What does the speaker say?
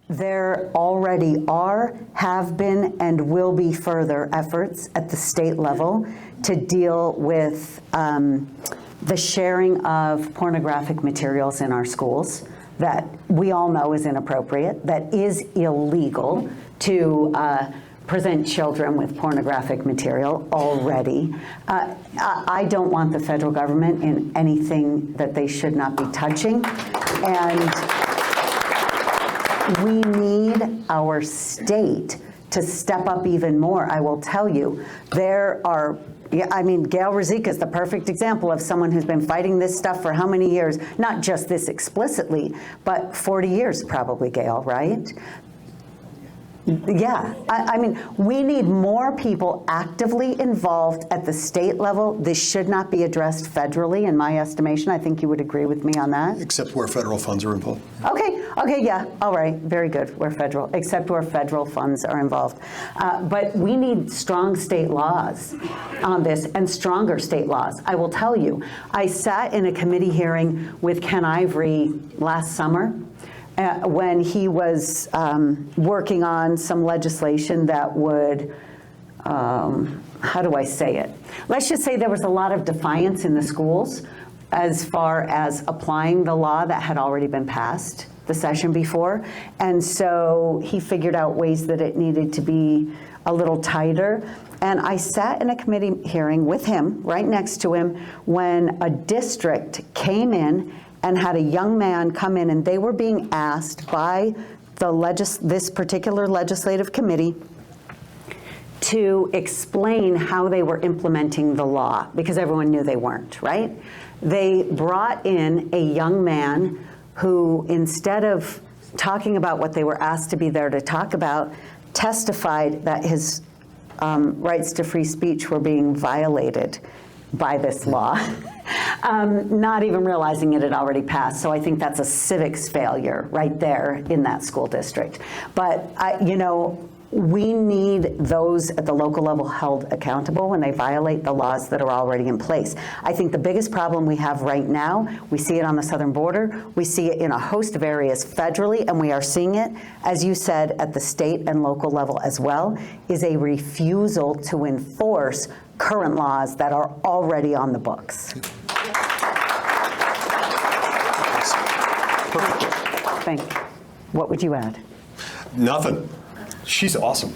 There already are, have been, and will be further efforts at the state level to deal with the sharing of pornographic materials in our schools that we all know is inappropriate, that is illegal to present children with pornographic material already. I don't want the federal government in anything that they should not be touching. And we need our state to step up even more. I will tell you, there are, I mean, Gail Ruzicka is the perfect example of someone who's been fighting this stuff for how many years? Not just this explicitly, but 40 years probably, Gail, right? Yeah, I mean, we need more people actively involved at the state level. This should not be addressed federally, in my estimation. I think you would agree with me on that. Except where federal funds are involved. Okay, yeah, all right, very good, except where federal funds are involved. But we need strong state laws on this and stronger state laws. I will tell you, I sat in a committee hearing with Ken Ivory last summer, when he was working on some legislation that would, how do I say it? Let's just say there was a lot of defiance in the schools as far as applying the law that had already been passed the session before. And so he figured out ways that it needed to be a little tighter. And I sat in a committee hearing with him, right next to him, when a district came in and had a young man come in, and they were being asked by this particular legislative committee to explain how they were implementing the law, because everyone knew they weren't, right? They brought in a young man who, instead of talking about what they were asked to be there to talk about, testified that his rights to free speech were being violated by this law. Not even realizing it had already passed. So I think that's a civics failure right there in that school district. But, you know, we need those at the local level held accountable when they violate the laws that are already in place. I think the biggest problem we have right now, we see it on the southern border, we see it in a host of areas federally, and we are seeing it, as you said, at the state and local level as well, is a refusal to enforce current laws that are already on the books. Perfect. Thank you. What would you add? Nothing. She's awesome.